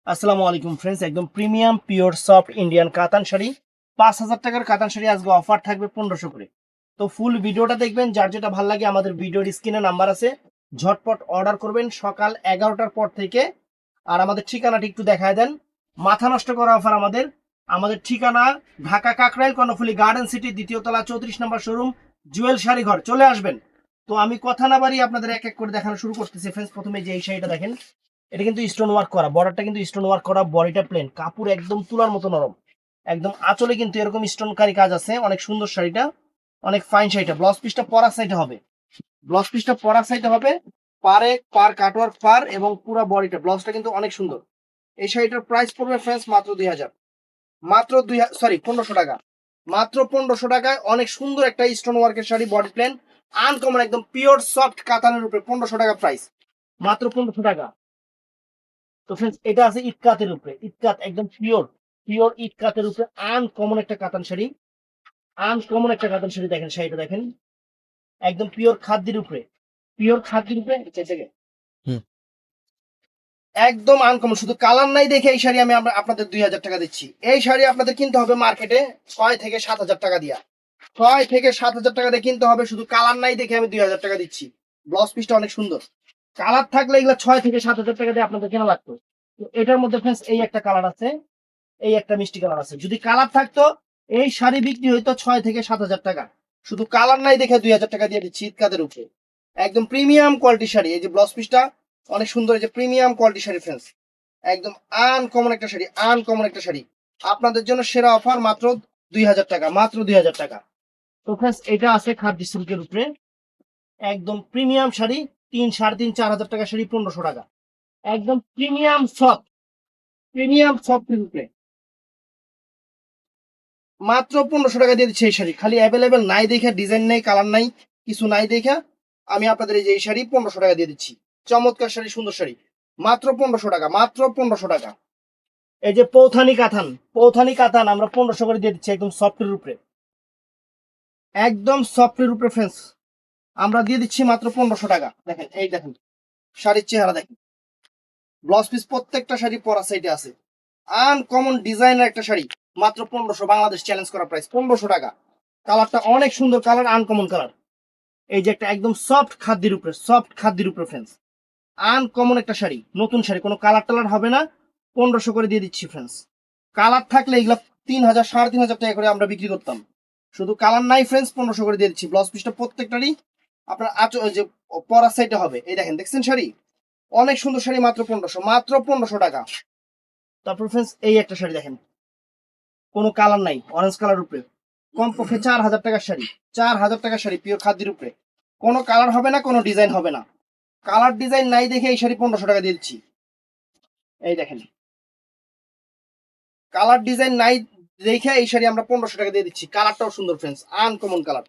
আসসালামু আলাইকুম ফ্রেন্ডস, একদম প্রিমিয়াম পিওর সফট ইন্ডিয়ান কাতান শাড়ি 5,000 টাকার কাতান শাড়ি আজকে অফার থাকবে 1500 করে। তো ফুল ভিডিওটা দেখবেন, যার যেটা ভালো লাগে আমাদের ভিডিওর স্ক্রিনে নাম্বার আছে, ঝটপট অর্ডার করবেন সকাল 11টার পর থেকে। আর আমাদের ঠিকানাটি একটু দেখায় দেন। মাথা নষ্ট করা অফার আমাদের। আমাদের ঠিকানা ঢাকা কাকরাইল কর্ণফুলী গার্ডেন সিটি, দ্বিতীয় তলা, 34 নম্বর শোরুম, জুয়েল শাড়ি ঘর। চলে আসবেন। তো আমি কথা না বাড়িয়ে আপনাদের এক এক করে দেখানো শুরু করতেছি ফ্রেন্ডস। প্রথমে যে এই শাড়িটা দেখেন, এটা কিন্তু স্টোন ওয়ার্ক করা, বর্ডারটা কিন্তু স্টোন ওয়ার্ক করা, বডিটা প্লেন, কাপড় একদম তুলার মতো নরম। একদম আঁচলে কিন্তু এরকম স্টোনকারী কাজ আছে, অনেক সুন্দর শাড়িটা, অনেক ফাইন শাড়িটা। ব্লাউজ পিসটা পরা সাইডে হবে, ব্লাউজ পিসটা পরা সাইডে হবে, পারে পার কাটওয়ার্ক পার, এবং পুরো বডিটা ব্লাউজটা কিন্তু অনেক সুন্দর। এই শাড়িটার প্রাইস পড়বে ফ্রেন্ডস মাত্র 2000, মাত্র 1500 টাকা। মাত্র 1500 টাকায় অনেক সুন্দর একটা স্টোন ওয়ার্কের শাড়ি, বডি প্লেন, আনকমন, একদম পিওর সফট কাতানের উপরে 1500 টাকা প্রাইস, মাত্র 1500 টাকা। তো ফ্রেন্ডস, এটা আছে ইটকাতের উপরে, ইটকাত একদম পিওর, পিওর ইটকাতের উপরে আনকমন একটা কাতান শাড়ি, আনকমন একটা কাতান শাড়ি। দেখেন শাড়িটা দেখেন, একদম পিওর খাদ্যের উপরে, পিওর খাদ্যের উপরে হুম, একদম আনকমন। শুধু কালার নাই দেখে এই শাড়ি আমি আপনাদের 2000 টাকা দিচ্ছি। এই শাড়ি আপনাদের কিনতে হবে মার্কেটে 6 থেকে 7 হাজার টাকা দিয়া, 6 থেকে 7 হাজার টাকা দিয়ে কিনতে হবে। শুধু কালার নাই দেখে আমি 2000 টাকা দিচ্ছি। ব্লাউজ পিসটা অনেক সুন্দর, কালার থাকলে এগুলো 6 থেকে 7 হাজার টাকা দিয়ে আপনাদের কেনা লাগতো। তো এটার মধ্যে ফ্রেন্ডস এই একটা কালার আছে, এই একটা মিষ্টি কালার আছে। যদি কালার থাকতো এই শাড়ি বিক্রি হইতো 6 থেকে 7 হাজার টাকা। শুধু কালার নাই দেখে 2000 টাকা দিয়ে দিচ্ছি ঈদকাদের উপরে। একদম প্রিমিয়াম কোয়ালিটি শাড়ি। এই যে ব্লাউজ পিসটা অনেক সুন্দর, এই যে প্রিমিয়াম কোয়ালিটি শাড়ি ফ্রেন্ডস, একদম আনকমন একটা শাড়ি, আনকমন একটা শাড়ি। আপনাদের জন্য সেরা অফার মাত্র 2000 টাকা, মাত্র 2000 টাকা। তো ফ্রেন্ডস, এটা আছে খাদি সিল্কের উপরে, একদম প্রিমিয়াম শাড়ি, 3, 3.5, 4 হাজার টাকা শাড়ি 1500 টাকা। একদম প্রিমিয়াম সফট, প্রিমিয়াম সফটের উপরে মাত্র 1500 টাকা দিয়ে দিচ্ছে এই শাড়ি। খালি অ্যাভেলেবেল নাই দেখা, ডিজাইন নেই, কালার নাই, কিছু নাই দেখা আমি আপনাদের এই যে এই শাড়ি 1500 টাকা দিয়ে দিচ্ছি। চমৎকার শাড়ি, সুন্দর শাড়ি, মাত্র 1500 টাকা, মাত্র 1500 টাকা। এই যে পৌথানি কাতান, পৌথানি কাতান আমরা 1500 করে দিয়ে দিচ্ছি, একদম সফটের উপরে, একদম সফটের উপরে ফ্রেন্ডস আমরা দিয়ে দিচ্ছি মাত্র 1500 টাকা। দেখেন, এই দেখেন শাড়ির চেহারা দেখেন, ব্লাউজ পিস প্রত্যেকটা শাড়ি পরা সাইডে আছে, আনকমন ডিজাইনের একটা শাড়ি, মাত্র 1500, বাংলাদেশ চ্যালেঞ্জ করা প্রাইস 1500 টাকা। কালারটা অনেক সুন্দর কালার, আনকমন কালার। এই যে একটা একদম সফট খাদ্যের উপরে, সফট খাদ্যের উপরে ফ্রেন্ডস, আনকমন একটা শাড়ি, নতুন শাড়ি, কোনো কালার টালার হবে না, 1500 করে দিয়ে দিচ্ছি ফ্রেন্ডস। কালার থাকলে এগুলা 3000, 3500 টাকা করে আমরা বিক্রি করতাম। শুধু কালার নাই ফ্রেন্ডস, 1500 করে দিয়ে দিচ্ছি। ব্লাউজ পিসটা প্রত্যেকটারই আপনার যে পরা সাইডে হবে, এই দেখেন, দেখছেন শাড়ি, অনেক সুন্দর শাড়ি, মাত্র 1500, মাত্র 1500 টাকা। তারপর ফ্রেন্ডস এই একটা শাড়ি দেখেন, কোনো কালার নাই, অরেঞ্জ কালার উপরে, কমপক্ষে 4000 টাকার শাড়ি, 4000 টাকার শাড়ি, পিওর খাদ্যের উপরে, কোনো কালার হবে না, কোনো ডিজাইন হবে না। কালার ডিজাইন নাই দেখে এই শাড়ি 1500 টাকা দিয়ে দিচ্ছি। এই দেখেন, কালার ডিজাইন নাই দেখে এই শাড়ি আমরা 1500 টাকা দিয়ে দিচ্ছি। কালারটাও সুন্দর friends, uncommon colour,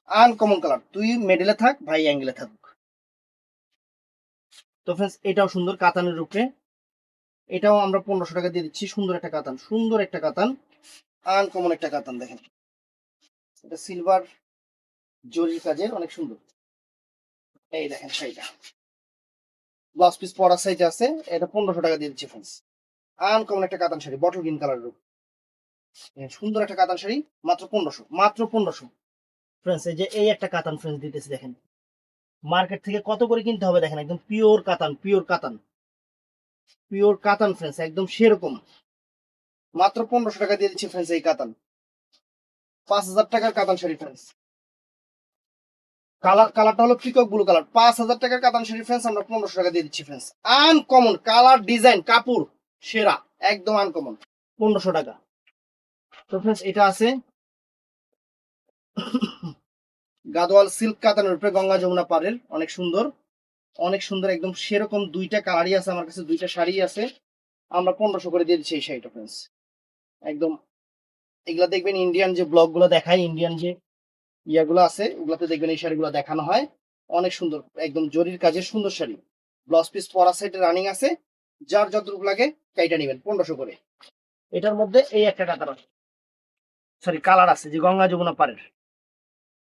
uncommon colour. তুই মেডেলে থাক, ভাই অ্যাঙ্গেলে থাকুক। তো ফ্রেন্ডস, এটাও সুন্দর কাতানের উপরে, এটাও আমরা 1500 টাকা দিয়ে দিচ্ছি। সুন্দর একটা কাতান, সুন্দর একটা কাতান, আনকমন একটা কাতান। দেখেন, এটা সিলভার জরির কাজের, অনেক সুন্দর। এই দেখেন শাড়িটা, ব্লাউজ পিস পরা সাইজ আছে, এটা 1500 টাকা দিয়ে দিচ্ছি ফ্রেন্ডস। আনকমন একটা কাতান শাড়ি, বটল গ্রিন কালারের উপর, সুন্দর একটা কাতান শাড়ি, মাত্র 1500, মাত্র 1500 ফ্রেন্ডস। এই যে এই একটা কাতান ফ্রেন্ডস দিতেছি, দেখেন মার্কেট থেকে কত করে কিনতে হবে দেখেন, একদম পিওর কাতান, পিওর কাতান, পিওর কাতান ফ্রেন্ডস, একদম সেরকম, মাত্র 1500 টাকা দিয়ে দিচ্ছি ফ্রেন্ডস। এই কাতান 5000 টাকার কাতান শাড়ি ফ্রেন্ডস, কালারটা হলো পিকক ব্লু কালার, 5000 টাকার কাতান শাড়ি ফ্রেন্ডস আমরা 1500 টাকা দিয়ে দিচ্ছি ফ্রেন্ডস। আনকমন কালার, ডিজাইন, কাপড় সেরা, একদম আনকমন, 1500 টাকা। তো ফ্রেন্ডস, এটা আছে গাদোয়াল সিল্ক কাতানের উপরে, গঙ্গা যমুনা পাড়ের, অনেক সুন্দর, অনেক সুন্দর, একদম সেরকম দুইটা কালারই আছে আমার কাছে, দুইটা শাড়ি আছে, আমরা 1500 করে দিয়ে দিচ্ছি এই শাড়িটা ফ্রেন্ডস। একদম, এগুলা দেখবেন ইন্ডিয়ান যে ব্লগ গুলো দেখায়, ইন্ডিয়ান যে ইয়াগুলো আছে, ওগুলাতে দেখবেন এই শাড়িগুলো দেখানো হয়, অনেক সুন্দর, একদম জরির কাজের সুন্দর শাড়ি। ব্লাউজ পিস পরা সাইডে রানিং আছে, যার যতটুকু লাগে কাইটা নেবেন 1500 করে। এটার মধ্যে এই একটা কালার আছে, সরি কালার আছে, যে গঙ্গা যমুনা পাড়ের,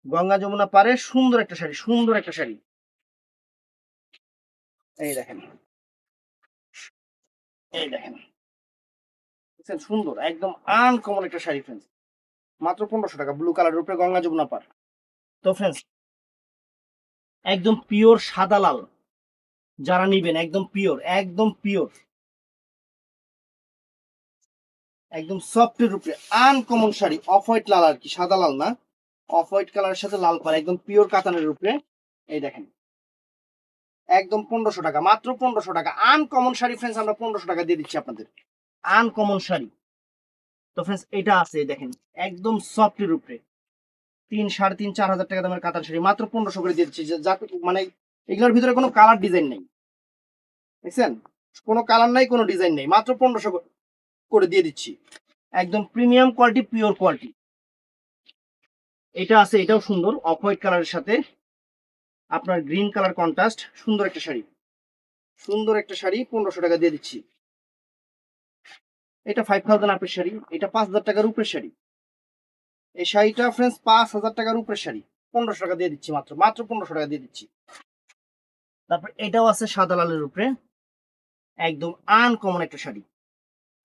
গঙ্গা যমুনা পাড়ের সুন্দর একটা শাড়ি, সুন্দর একটা শাড়ি। এই দেখেন, এই দেখেন, দেখছেন সুন্দর একদম আনকমন একটা শাড়ি ফ্রেন্ডস, মাত্র 1500 টাকা, ব্লু কালারের উপরে গঙ্গা যমুনা পার। তো ফ্রেন্ডস একদম পিওর সাদা লাল যারা নিবেন, একদম পিওর, একদম পিওর, একদম সফটের উপরে আনকমন শাড়ি, অফ হোয়াইট লাল আর কি, সাদা লাল না, অফ হোয়াইট কালারের সাথে লাল পাড়, একদম পিওর কাতানের উপরে। এই দেখেন একদম 1500 টাকা, মাত্র 1500 টাকা আনকমন শাড়ি ফ্রেন্ডস, আমরা 1500 টাকা দিয়ে দিচ্ছি আপনাদের, আনকমন শাড়ি। তো ফ্রেন্ডস এটা আছে দেখেন, একদম সফটের উপরে 3, 3.5, 4 হাজার টাকা দামের কাতান শাড়ি মাত্র 1500 করে দিয়ে দিচ্ছি। মানে এগুলোর ভিতরে কোনো কালার ডিজাইন নেই, দেখছেন, কোনো কালার নাই, কোনো ডিজাইন নেই, মাত্র 1500 করে দিয়ে দিচ্ছি, একদম প্রিমিয়াম কোয়ালিটি, পিওর কোয়ালিটি। এটা আছে, এটাও সুন্দর, অফ হোয়াইট কালারের সাথে আপনার গ্রিন কালার কন্ট্রাস্ট, সুন্দর একটা শাড়ি, সুন্দর একটা শাড়ি, 1500 টাকা দিয়ে দিচ্ছি। এটা 5000 আপের শাড়ি, এটা 5000 টাকার উপরের শাড়ি। এই শাড়িটা ফ্রেন্ডস 5000 টাকার উপরের শাড়ি, 1500 টাকা দিয়ে দিচ্ছি, মাত্র মাত্র 1500 টাকা দিয়ে দিচ্ছি। তারপর এটাও আছে সাদা লালের উপরে, একদম আনকমন একটা শাড়ি,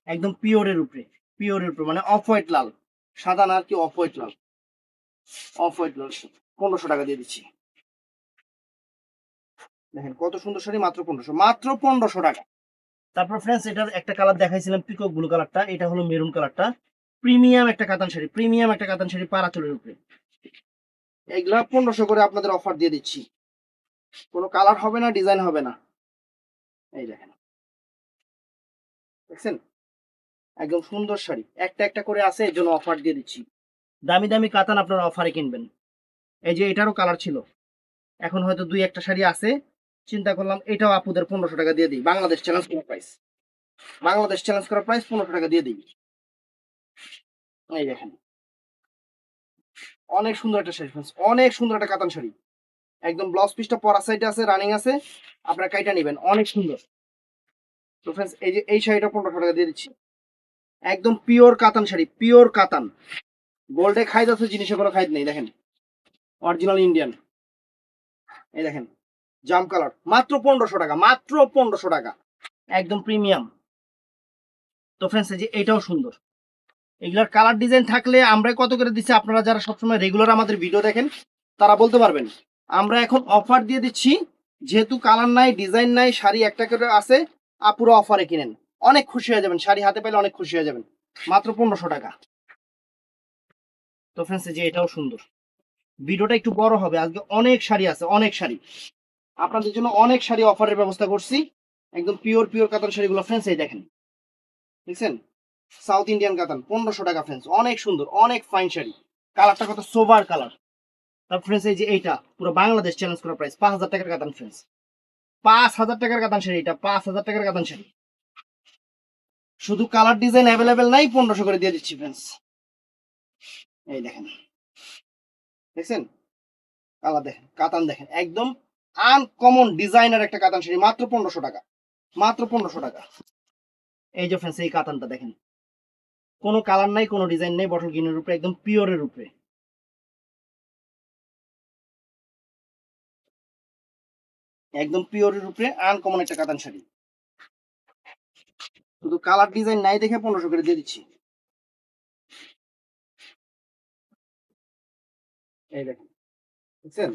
একদম পিওরের উপরে, পিওরের উপরে মানে অফ হোয়াইট লাল, সাদা না আর কি, অফ হোয়াইট লাল, অফ হোয়াইট লাল, 1500 টাকা দিয়ে দিচ্ছি। দেখেন কত সুন্দর শাড়ি, মাত্র 1500, মাত্র 1500 টাকা। তারপর ফ্রেন্ডস এটার একটা কালার দেখাইছিলাম পিকক ব্লু কালারটা, এটা হলো মেরুন কালারটা, প্রিমিয়াম একটা কাতান শাড়ি, প্রিমিয়াম একটা কাতান শাড়ি পারাচলের উপরে, এগুলা 1500 করে আপনাদের অফার দিয়ে দিচ্ছি, কোনো কালার হবে না, ডিজাইন হবে না। এই দেখেন, দেখছেন একদম সুন্দর শাড়ি, একটা একটা করে আছে, এর জন্য অফার দিয়ে দিচ্ছি, দামি দামি কাতান আপনারা অফারে কিনবেন। এই যে এটারও কালার ছিল, এখন হয়তো 2-1টা শাড়ি আছে, চিন্তা করলাম এটাও আপুদের 1500 টাকা দিয়ে দিই, বাংলাদেশ চ্যালেঞ্জ করা প্রাইস, বাংলাদেশ চ্যালেঞ্জ করা প্রাইস 1500 টাকা দিয়ে দিই। এই দেখেন অনেক সুন্দর একটা শাড়ি ফ্রেন্ডস, অনেক সুন্দর একটা কাতান শাড়ি, একদম ব্লাউজ পিসটা পরা সাইডে আছে, রানিং আছে, আপনারা কাইটা নেবেন, অনেক সুন্দর। তো ফ্রেন্ডস এই যে এই শাড়িটা 1500 টাকা দিয়ে দিচ্ছি, একদম পিওর কাতান শাড়ি, পিওর কাতান, গোল্ডে খাইদ আছে, জিনিসে কোনো খাইদ নেই, দেখেন অরিজিনাল ইন্ডিয়ান। এই দেখেন জাম কালার, মাত্র 1500 টাকা, মাত্র 1500 টাকা, একদম প্রিমিয়াম। তো ফ্রেন্ডস এই যে এটাও সুন্দর, এগুলার কালার ডিজাইন থাকলে আমরা কত করে দিচ্ছি, আপনারা যারা সবসময় রেগুলার আমাদের ভিডিও দেখেন তারা বলতে পারবেন। আমরা এখন অফার দিয়ে দিচ্ছি, যেহেতু কালার নাই, ডিজাইন নাই, শাড়ি একটা করে আছে, পুরো অফারে কিনেন, অনেক খুশি হয়ে যাবেন, শাড়ি হাতে পেলে অনেক খুশি হয়ে যাবেন, মাত্র 1500 টাকা। তো ফ্রেন্ডস যে এটাও সুন্দর, ভিডিওটা একটু বড় হবে, আজকে অনেক শাড়ি আছে, অনেক শাড়ি আপনাদের জন্য, অনেক শাড়ি অফারের ব্যবস্থা করছি, একদম পিওর পিওর কাতান শাড়িগুলো ফ্রেন্ডস এই দেখেন, দেখছেন সাউথ ইন্ডিয়ান কাতান, 1500 টাকা ফ্রেন্ডস, অনেক সুন্দর, অনেক ফাইন শাড়ি, কালারটা কত সোভার কালার। তারপর ফ্রেন্ডস এই যে এইটা পুরো বাংলাদেশ চ্যালেঞ্জ করা প্রাইস, 5000 টাকার কাতান ফ্রেন্ডস, 5000 টাকার কাতান শাড়ি, এটা 5000 টাকার কাতান শাড়ি, শুধু কালার ডিজাইন অ্যাভেলেবেল নাই, 1500 করে দিয়ে দিচ্ছি ফ্রেন্ডস। এই দেখেন, দেখছেন কালার দেখেন, কাতান দেখেন, একদম আনকমন ডিজাইনার একটা কাতান শাড়ি, মাত্র 1500 টাকা, মাত্র 1500 টাকা। এই যে ফ্রেন্ডস এই কাতানটা দেখেন, কোনো কালার নাই, কোনো ডিজাইন নেই, বটল গ্রিনের উপরে, একদম পিওরের উপরে, একদম পিওরের উপরে আনকমন একটা কাতান শাড়ি, শুধু কালার ডিজাইন নাই দেখে 1500 করে দিয়ে দিচ্ছি। এই দেখেন, বুঝছেন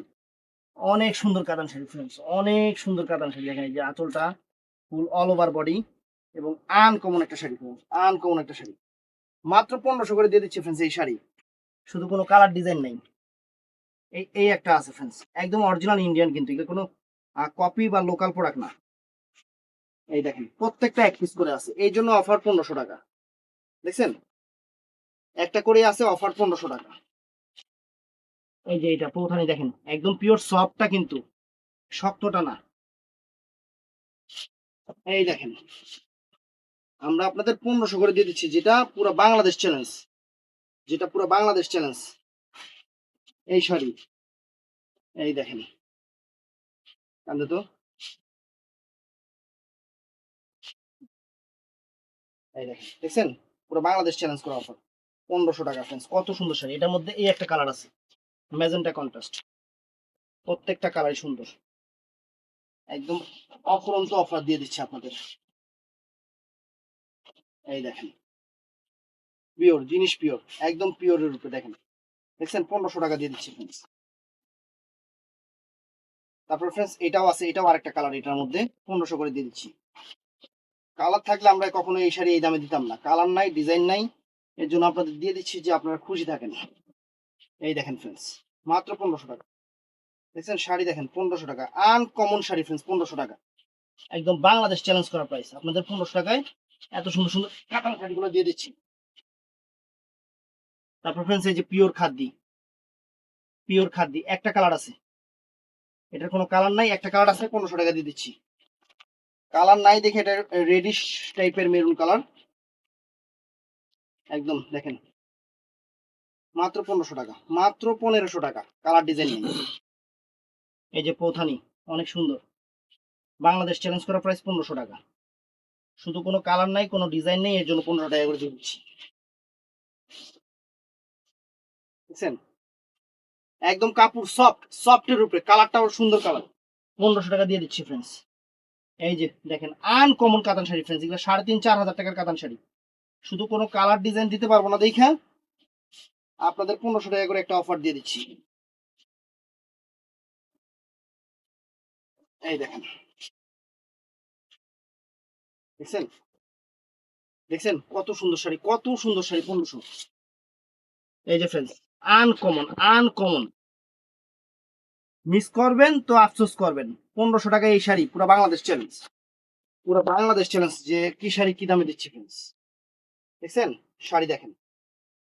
অনেক সুন্দর কাতান শাড়ি ফ্রেন্ডস, অনেক সুন্দর কাতান শাড়ি, দেখেন এই যে আঁচলটা ফুল অল ওভার বডি, এবং আনকমন একটা শাড়ি ফ্রেন্ডস, আনকমন একটা শাড়ি, মাত্র 1500 করে দিয়ে দিচ্ছি ফ্রেন্ডস। এই শাড়ি শুধু কোনো কালার ডিজাইন নেই, এই এই একটা আছে ফ্রেন্ডস, একদম অরিজিনাল ইন্ডিয়ান, কিন্তু এটা কোনো কপি বা লোকাল প্রোডাক্ট না। এই দেখেন প্রত্যেকটা এক পিস করে আছে, এই জন্য অফার 1500 টাকা, দেখছেন একটা করে আছে, অফার 1500 টাকা। এই যে এটা পৌঁছানি দেখেন, একদম পিওর সফটটা, কিন্তু শক্তটা না। এই দেখেন আমরা আপনাদের 1500 করে দিয়ে দিচ্ছি, যেটা পুরো বাংলাদেশ চ্যালেঞ্জ, যেটা পুরো বাংলাদেশ চ্যালেঞ্জ। এই শাড়ি এই দেখেন, কান্দে তো, এই দেখেন, দেখছেন পুরো বাংলাদেশ চ্যালেঞ্জ করা অফার, 1500 টাকা ফ্রেন্ডস, কত সুন্দর শাড়ি, এটার মধ্যে এই একটা কালার আছে ম্যাজেন্টা কন্ট্রাস্ট, প্রত্যেকটা কালারই সুন্দর, একদম অফুরন্ত অফার দিয়ে দিচ্ছে আপনাদের। এই দেখেন পিওর জিনিস, পিওর একদম পিওরের উপরে দেখেন, দেখছেন 1500 টাকা দিয়ে দিচ্ছি ফ্রেন্ডস। তারপর ফ্রেন্ডস এটাও আছে, এটাও আরেকটা কালার, এটার মধ্যে 1500 করে দিয়ে দিচ্ছি। কালার থাকলে আমরা কখনো এই শাড়ি এই দামে দিতাম না, কালার নাই, ডিজাইন নাই, এর জন্য আপনাদের দিয়ে দিচ্ছি যে আপনারা খুশি থাকেন। এই দেখেন ফ্রেন্ডস মাত্র 1500 টাকা। দেখছেন শাড়ি দেখেন 1500 টাকা, আনকমন শাড়ি ফ্রেন্ডস 1500 টাকা, একদম বাংলাদেশ চ্যালেঞ্জ করা প্রাইস। আপনাদের 1500 টাকায় এত সুন্দর সুন্দর কাতান শাড়িগুলো দিয়ে দিচ্ছি। তারপর ফ্রেন্ডস এই যে পিওর খাদ্যি, পিওর খাদ্যি একটা কালার আছে, এটার কোনো কালার নাই, একটা কালার আছে, 1500 টাকা দিয়ে দিচ্ছি। কালার নাই দেখে এটা রেডিশ টাইপের মেরুন কালার, একদম দেখেন মাত্র 1500 টাকা, মাত্র 1500 টাকা, কালার ডিজাইন নেই। এই যে পৌথানি অনেক সুন্দর, বাংলাদেশ চ্যালেঞ্জ করা প্রাইস 1500 টাকা, শুধু কোনো কালার নাই, কোনো ডিজাইন নেই, এর জন্য 1500 টাকা করে দিয়ে দিচ্ছি। বুঝছেন একদম কাপড় সফট, সফটের উপরে, কালারটাও সুন্দর কালার, 1500 টাকা দিয়ে দিচ্ছি ফ্রেন্ডস। এই যে দেখেন আনকমন কাতান শাড়ি ফ্রেন্ডস, এগুলো 3500-4000 টাকার কাতান শাড়ি, শুধু কোনো কালার ডিজাইন দিতে পারবো না দেখা আপনাদের 1500 টাকা করে একটা অফার দিয়ে দিচ্ছি। এই দেখেন, দেখছেন, দেখছেন কত সুন্দর শাড়ি, কত সুন্দর শাড়ি 1500। এই যে ফ্রেন্ডস আনকমন, আনকমন, মিস করবেন তো আফসোস করবেন। 1500 টাকা এই শাড়ি, পুরো বাংলাদেশ চ্যালেঞ্জ, পুরো বাংলাদেশ চ্যালেঞ্জ যে কি শাড়ি কি দামে দিচ্ছি ফ্রেন্ডস। দেখছেন শাড়ি দেখেন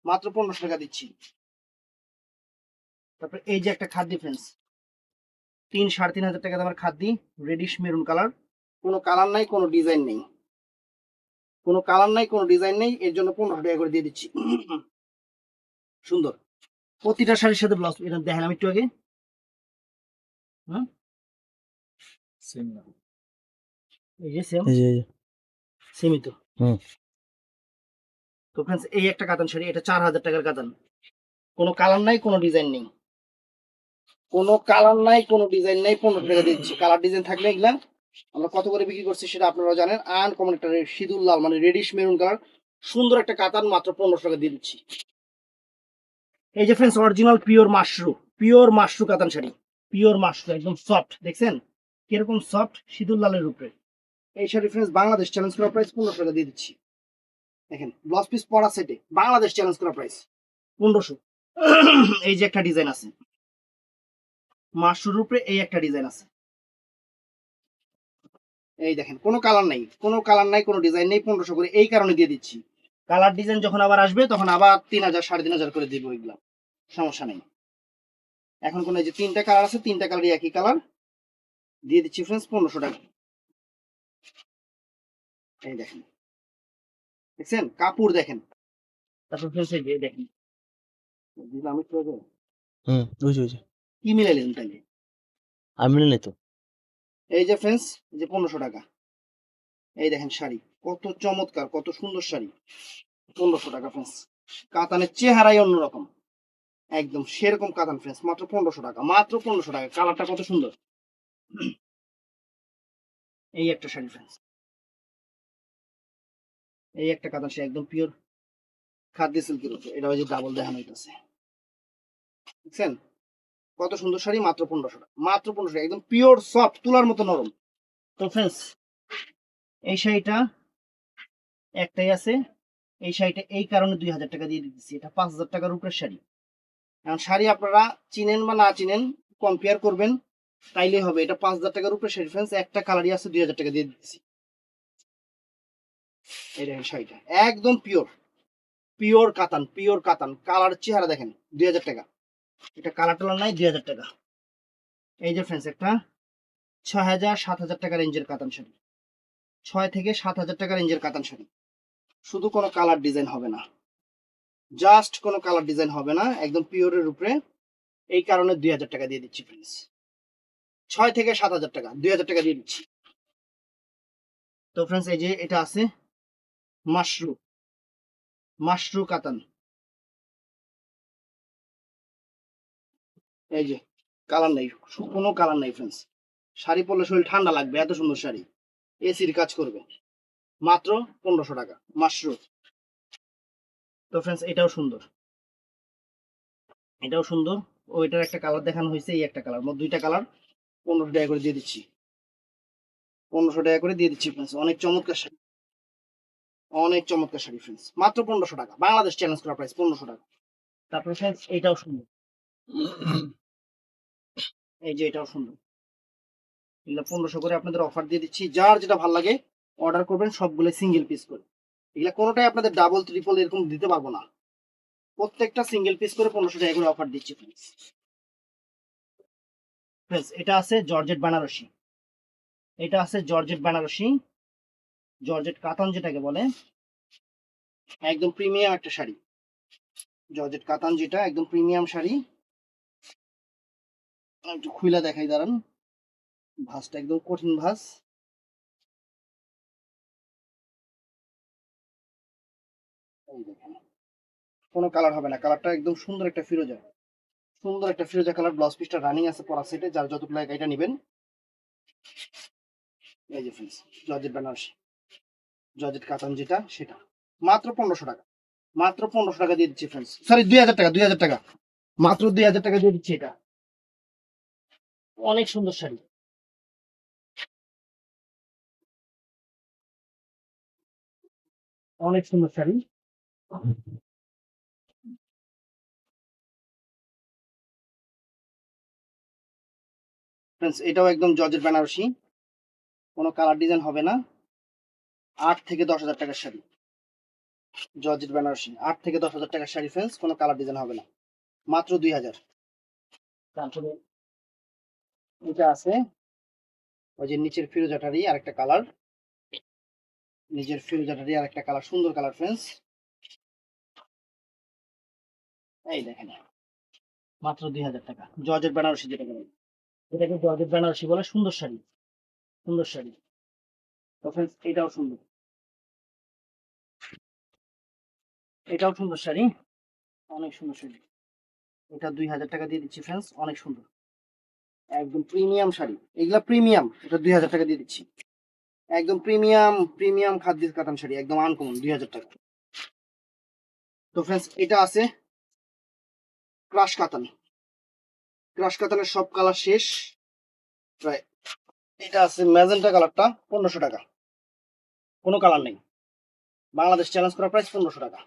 মাত্র 1500 টাকা দিচ্ছি। তারপর এই যে একটা খাদ্য ফ্রেন্ডস, 3-3500 টাকা দামের খাদ্য, রেডিশ মেরুন কালার, কোনো কালার নাই, কোনো ডিজাইন নেই, কোনো কালার নাই, কোনো ডিজাইন নেই, এর জন্য 1500 টাকা করে দিয়ে দিচ্ছি। সুন্দর প্রতিটা শাড়ির সাথে ব্লাউজ, এটা দেখেন আমি একটু আগে, হ্যাঁ সেম না, এই যে সেম, সেমই তো। তো ফ্রেন্ডস এই একটা কাতান শাড়ি, এটা 4000 টাকার কাতান, কোনো কালার নাই, কোনো ডিজাইন নেই, কোনো কালার নাই, কোনো ডিজাইন নাই, 1500 টাকা দিচ্ছি। কালার ডিজাইন থাকলে এগুলা আমরা কত করে বিক্রি করছি সেটা আপনারা জানেন। আনকমন একটা সিঁদুর লাল মানে রেডিশ মেরুন কালার, সুন্দর একটা কাতান, মাত্র 1500 টাকা দিয়ে দিচ্ছি। এই যে friends original pure Mashru, pure Mashru কাতান শাড়ি, পিওর মাশরু একদম সফট, দেখছেন কিরকম সফট, সিঁদুর লালের উপরে। এই শাড়ি ফ্রেন্ডস বাংলাদেশ চ্যালেঞ্জ করা প্রাইস 1500 টাকা দিয়ে দিচ্ছি। দেখেন ব্লাউজ পিস পরা সেটে বাংলাদেশ চ্যালেঞ্জ করা প্রাইস 1500। এই যে একটা ডিজাইন আছে মাশরুর উপরে, এই একটা ডিজাইন আছে, এই দেখেন কোনো কালার নাই, কোনো কালার নাই, কোনো ডিজাইন নেই, 1500 করে এই কারণে দিয়ে দিচ্ছি। কালার ডিজাইন যখন আবার আসবে তখন আবার 3000 3500 করে দিব, এগুলা সমস্যা নেই। এখন কোন এই যে তিনটা কালার আছে, তিনটা কালারই একই কালার, দিয়ে দিচ্ছি ফ্রেন্ডস 1500 টাকা। এই দেখেন, দেখছেন কাপড় দেখেন। তারপর ফ্রেন্ডস এই যে দেখেন, আমি বুঝি কি মিলাইলেন তাইলে, আমি মিলাই তো। এই যে ফ্রেন্ডস এই যে 1500 টাকা, এই দেখেন শাড়ি কত চমৎকার, কত সুন্দর শাড়ি, 1500 টাকা ফ্রেন্ডস। কাতানের চেহারাই অন্যরকম, একদম সেরকম কাতান ফ্রেন্ডস, মাত্র 1500 টাকা, মাত্র 1500 টাকা। কালারটা কত সুন্দর, এই একটা শাড়ি ফ্রেন্ডস, এই একটা কাতান শাড়ি একদম পিওর খাদ্য সিল্কের উপরে, এটা ওই যে ডাবল দেখানো হইতাছে, দেখছেন কত সুন্দর শাড়ি, মাত্র 1500 টাকা, মাত্র 1500 টাকা, একদম পিওর সফট, তুলার মতো নরম। তো ফ্রেন্ডস এই শাড়িটা একটাই আছে, এই শাড়িটা এই কারণে 2000 টাকা দিয়ে দিতেছি, এটা 5000 টাকার উপরের শাড়ি। এখন শাড়ি আপনারা চিনেন বা না চিনেন, কম্পেয়ার করবেন তাইলে হবে। এটা 5000 টাকার উপরে শাড়ি ফ্রেন্ডস, একটা কালারই আছে, 2000 টাকা দিয়ে দিতেছি। এই দেখেন শাড়িটা একদম পিওর, পিওর কাতান, পিওর কাতান, কালার চেহারা দেখেন, 2000 টাকা। এটা কালার টালার নাই, 2000 টাকা। এই যে ফ্রেন্ডস একটা 6000-7000 টাকা রেঞ্জের কাতান শাড়ি, 6 থেকে 7000 টাকা রেঞ্জের কাতান শাড়ি, শুধু কোনো কালার ডিজাইন হবে না, জাস্ট কোনো কালার ডিজাইন হবে না, একদম পিওরের উপরে, এই কারণে 2000 টাকা দিয়ে দিচ্ছি ফ্রেন্ডস। 6 থেকে 7000 টাকা, 2000 টাকা দিয়ে দিচ্ছি। তো ফ্রেন্ডস এই যে এটা আছে মাশরু, মাশরু কাতান, এই যে কালার নেই, কোনো কালার নেই ফ্রেন্ডস। শাড়ি পরলে শরীর ঠান্ডা লাগবে, এত সুন্দর শাড়ি, এসির কাজ করবে। মাত্র 1500 টাকা মাশরুম। তো ফ্রেন্ডস এটাও সুন্দর, এটাও সুন্দর। ওইটার একটা কালার দেখানো হয়েছে, এই একটা কালার, মোট দুইটা কালার 1500 টাকা করে দিয়ে দিচ্ছি। 1500 টাকা করে দিয়ে দিচ্ছি ফ্রেন্ডস, অনেক চমৎকার শাড়ি, অনেক চমৎকার শাড়ি ফ্রেন্ডস, মাত্র 1500 টাকা, বাংলাদেশ চ্যালেঞ্জ করা প্রাইস 1500 টাকা। তারপরে ফ্রেন্ডস এটাও সুন্দর, এই যে এটাও সুন্দর, এগুলো 1500 করে আপনাদের অফার দিয়ে দিচ্ছি। যার যেটা ভালো লাগে অর্ডার করবেন, সবগুলো সিঙ্গেল পিস করে। এগুলা কোনোটাই আপনাদের ডাবল ট্রিপল এরকম দিতে পারবো না, প্রত্যেকটা সিঙ্গেল পিস করে 1500 টাকা করে অফার দিচ্ছি ফ্রেন্ডস। ফ্রেন্ডস এটা আছে জর্জেট বেনারসি, এটা আছে জর্জেট বেনারসি, জর্জেট কাতান যেটাকে বলে, একদম প্রিমিয়াম একটা শাড়ি। জর্জেট কাতান যেটা একদম প্রিমিয়াম শাড়ি, একটু খুইলা দেখাই দাঁড়ান, ভাঁজটা একদম কঠিন ভাঁজ। এই দেখেন, কোনো কালার হবে না, কালারটা একদম সুন্দর একটা ফিরোজা, সুন্দর একটা ফিরোজা কালার। ব্লাউজ পিসটা রানিং আছে পরা সেটে, যার যতটুকু লাগে এটা নেবেন। এই যে ফ্রেন্ডস জর্জেট বেনারসি, জর্জেট কাতান যেটা সেটা, মাত্র 1500 টাকা, মাত্র 1500 টাকা দিয়ে দিচ্ছি ফ্রেন্ডস, সরি 2000 টাকা, 2000 টাকা, মাত্র 2000 টাকা দিয়ে দিচ্ছি। এটা অনেক সুন্দর শাড়ি, অনেক সুন্দর শাড়ি ফ্রেন্ডস। এটাও একদম জর্জেট বেনারসি, কোনো কালার ডিজাইন হবে না, 8 থেকে 10 হাজার টাকার শাড়ি। জর্জেট বেনারসি 8 থেকে 10 হাজার টাকার শাড়ি ফ্রেন্ডস, কোনো কালার ডিজাইন হবে না, মাত্র 2000। তারপরে এটা আছে ওই যে নিচের ফিরোজাটারই আরেকটা কালার, নিচের ফিরোজাটারই আরেকটা কালার, সুন্দর কালার ফ্রেন্ডস। এই দেখেন, মাত্র 2000 টাকা, জর্জেট বেনারসি যেটা বলে, এটাকে জর্জেট বেনারসি বলে, সুন্দর শাড়ি, সুন্দর শাড়ি। তো ফ্রেন্ডস এটাও সুন্দর, এটাও সুন্দর শাড়ি, অনেক সুন্দর শাড়ি। এটা 2000 টাকা দিয়ে দিচ্ছি ফ্রেন্ডস, অনেক সুন্দর, একদম প্রিমিয়াম শাড়ি, এগুলা প্রিমিয়াম। এটা 2000 টাকা দিয়ে দিচ্ছি, একদম প্রিমিয়াম, প্রিমিয়াম খাদ্যের কাতান শাড়ি, একদম আনকমন, 2000 টাকা। তো ফ্রেন্ডস এটা আছে ক্রাশ কাতান, ক্রাশ কাতানের সব কালার শেষ প্রায়। এটা আছে ম্যাজেন্টা কালারটা, 1500 টাকা, কোনো কালার নেই, বাংলাদেশ চ্যালেঞ্জ করা প্রাইস 1500 টাকা।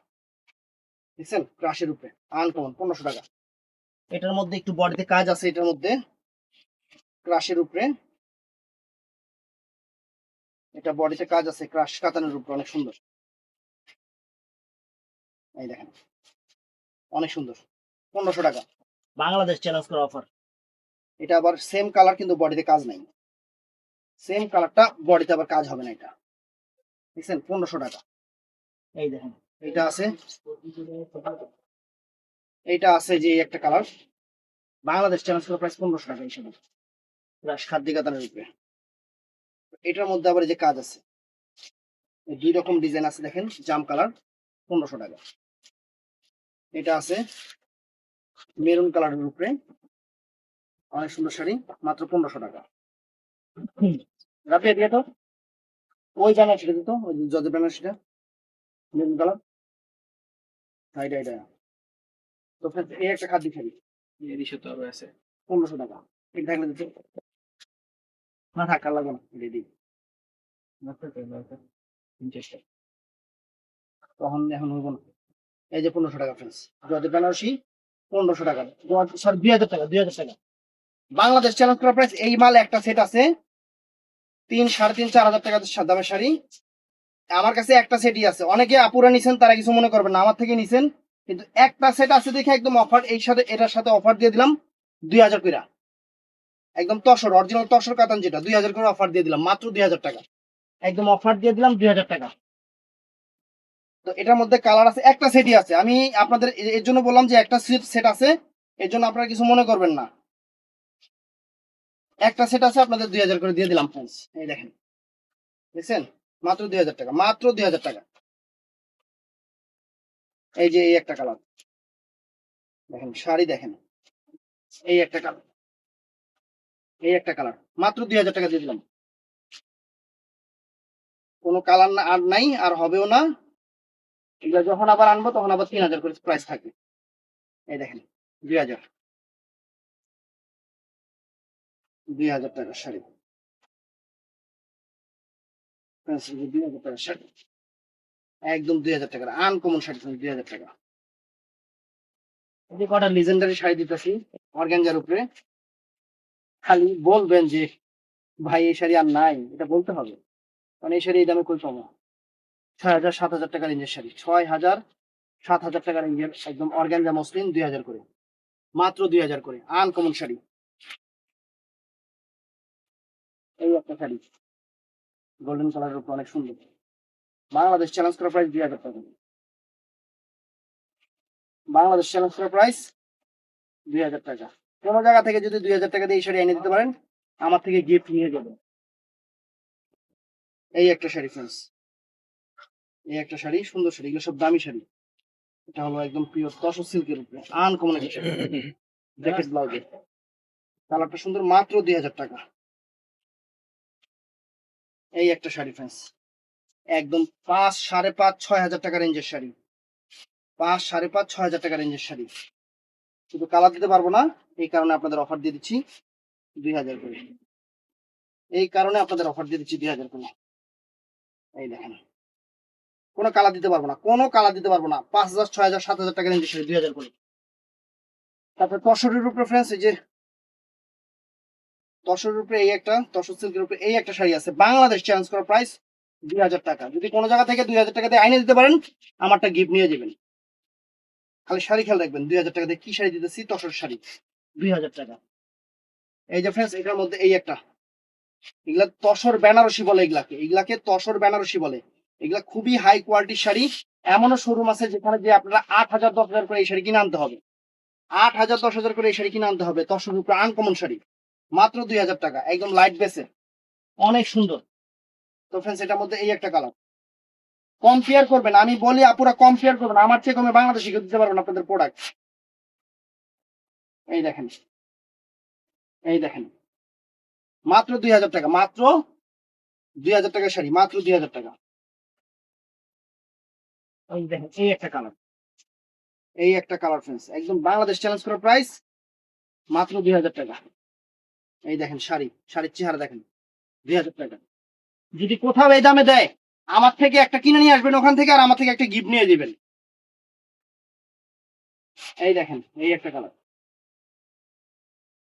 দেখছেন ক্রাশের উপরে আনকমন, 1500 টাকা। এটার মধ্যে একটু বডিতে কাজ আছে, এটার মধ্যে ক্রাশের উপরে, এটা বডিতে কাজ আছে ক্রাশ কাতানের উপরে, অনেক সুন্দর। এই দেখেন, অনেক সুন্দর, 1500 টাকা, বাংলাদেশ চ্যালেঞ্জ করা অফার। এটা আবার সেম কালার কিন্তু বডিতে কাজ নাই, সেম কালারটা বডিতে আবার কাজ হবে না। এটা দেখছেন 1500 টাকা। এই দেখেন এটা আছে, এইটা আছে যে একটা কালার, বাংলাদেশ চ্যালেঞ্জ করা প্রাইস 1500 টাকা হিসেবে, ক্রাশ খাদ্য কাতানের উপরে। এটার মধ্যে আবার এই যে কাজ আছে, দুই রকম ডিজাইন আছে দেখেন, জাম কালার, 1500 টাকা। এটা আছে মেরুন কালারের উপরে, অনেক সুন্দর শাড়ি, মাত্র 1500 টাকা। রাফিয়া দিয়ে তো ওই বেনারসিটা দিত, ওই জজ বেনারসিটা মেরুন কালার, এটা এটা। তো friends, এই একটা খাদ্য শাড়ি, এদিকে তো আরো আছে 1500 টাকা, ঠিক থাকলে দিতে না, থাক আর লাগবে না, রেডি তখন এখন হইব না। এই যে 1500 টাকা ফ্রেন্ডস, জজ বেনারসি 1500 টাকা, সরি 2000 টাকা, 2000 টাকা, বাংলাদেশ চ্যালেঞ্জ করা প্রাইস। এই মাল একটা সেট আছে 3, 3.5, 4 হাজার টাকা দামের শাড়ি, আমার কাছে একটা সেটই আছে। অনেকে আপুরা নিছেন, তারা কিছু মনে করবেন না, আমার থেকে নিছেন, কিন্তু একটা সেট আছে দেখে একদম অফার, এই সাথে এটার সাথে অফার দিয়ে দিলাম 2000 করে, একদম তসর অরিজিনাল তসর কাতান যেটা, 2000 করে অফার দিয়ে দিলাম, মাত্র 2000 টাকা, একদম অফার দিয়ে দিলাম 2000 টাকা। তো এটার মধ্যে কালার আছে, একটা সেটই আছে, আমি আপনাদের এর জন্য বললাম যে একটা সেট আছে, এর জন্য আপনারা কিছু মনে করবেন না, একটা সেট আছে, আপনাদের 2000 করে দিয়ে দিলাম ফ্রেন্ডস। এই দেখেন, দেখছেন, মাত্র 2000 টাকা, মাত্র 2000 টাকা। এই যে এই একটা কালার দেখেন, শাড়ি দেখেন, এই একটা কালার, এই একটা কালার, মাত্র 2000 টাকা দিয়ে দিলাম। কোনো কালার আর নাই, আর হবেও না। এগুলো যখন আবার আনবো তখন আবার 3000 করে প্রাইস থাকবে। এই দেখেন 2000, 2000 টাকার শাড়ি, 2000 টাকার শাড়ি, একদম 2000 টাকার আনকমন শাড়ি, 2000 টাকা। এই যে কটা লিজেন্ডারি শাড়ি দিতেছি অর্গানজার উপরে, খালি বলবেন যে ভাই এই শাড়ি আর নাই, এটা বলতে হবে, কারণ এই শাড়ি এই দামে কই পাবো। 6000 7000 টাকা রেঞ্জের শাড়ি, 6000 7000 টাকা রেঞ্জের একদম অর্গানজা মসলিন, 2000 করে, মাত্র 2000 করে আনকমন শাড়ি। এই একটা শাড়ি গোল্ডেন কালারের উপর অনেক সুন্দর, বাংলাদেশ চ্যালেঞ্জ করা প্রাইস 2000 টাকা, বাংলাদেশ চ্যালেঞ্জ করা প্রাইস 2000 টাকা। কোনো জায়গা থেকে যদি 2000 টাকা দিয়ে এই শাড়ি এনে দিতে পারেন, আমার থেকে গিফট নিয়ে যাবেন। এই একটা শাড়ি ফ্রেন্ডস, এই একটা শাড়ি, সুন্দর শাড়ি, এগুলো সব দামি শাড়ি। এটা হলো একদম পিওর তসর সিল্কের উপরে আনকমন একটা শাড়ি, জ্যাকেট ব্লাউজে, কালারটা সুন্দর, মাত্র 2000 টাকা। এই একটা শাড়ি ফ্রেন্ডস, একদম 5 5.5 6,000 টাকা রেঞ্জের শাড়ি, 5 5.5 6,000 টাকা রেঞ্জের শাড়ি। শুধু কালার দিতে পারবো না, এই কারণে আপনাদের অফার দিয়ে দিচ্ছি 2000 করে, এই কারণে আপনাদের অফার দিয়ে দিচ্ছি 2000 করে। এই দেখেন কোনো কালার দিতে পারবো না, কোনো কালার দিতে পারবো না, 5,000 6,000 7,000 টাকা রেঞ্জের শাড়ি 2000 করে। তারপরে তসরের উপরে ফ্রেন্ডস, এই যে তসরের উপরে এই একটা, তসর সিল্কের উপরে এই একটা শাড়ি আছে, বাংলাদেশ চ্যালেঞ্জ করা প্রাইস 2000 টাকা। যদি কোনো জায়গা থেকে 2000 টাকা দিয়ে আইনে দিতে পারেন, আমারটা গিফট নিয়ে যাবেন। খালি শাড়ি খেয়াল রাখবেন, 2000 টাকা দিয়ে কি শাড়ি দিতেছি, তসর শাড়ি 2000 টাকা। এই যে ফ্রেন্ডস এটার মধ্যে এই একটা, এগুলা তসর বেনারসি বলে, এগুলাকে তসর বেনারসি বলে। এগুলা খুবই হাই কোয়ালিটির শাড়ি। এমনও শোরুম আছে যেখানে যে আপনারা 8,000 10,000 করে এই শাড়ি কিনে আনতে হবে, 8,000 10,000 করে এই শাড়ি কিনে আনতে হবে। তসর উপরে আনকমন শাড়ি, মাত্র 2000 টাকা, একদম লাইট বেসে, অনেক সুন্দর। তো ফ্রেন্ডস এটার মধ্যে এই একটা কালার, কম্পেয়ার করবেন, আমি বলি আপুরা কম্পেয়ার করবেন, আমার চেয়ে কমে বাংলাদেশে কেউ দিতে পারবেন আপনাদের প্রোডাক্ট। এই দেখেন, এই দেখেন, মাত্র 2000 টাকা, মাত্র 2000 টাকার শাড়ি, মাত্র 2000 টাকা। এই দেখেন এই একটা কালার, এই একটা কালার ফ্রেন্ডস, একদম বাংলাদেশ চ্যালেঞ্জ করা প্রাইস, মাত্র 2000 টাকা। এই দেখেন শাড়ি, শাড়ির চেহারা দেখেন, 2000 টাকা। যদি কোথাও এই দামে দেয়, আমার থেকে একটা কিনে নিয়ে আসবেন ওখান থেকে, আর আমার থেকে একটা গিফট নিয়ে দিবেন। এই দেখেন এই একটা কালার।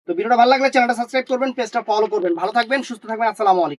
তো ভিডিওটা ভালো লাগলে চ্যানেলটা সাবস্ক্রাইব করবেন, পেজটা ফলো করবেন। ভালো থাকবেন, সুস্থ থাকবেন, আসসালামু আলাইকুম।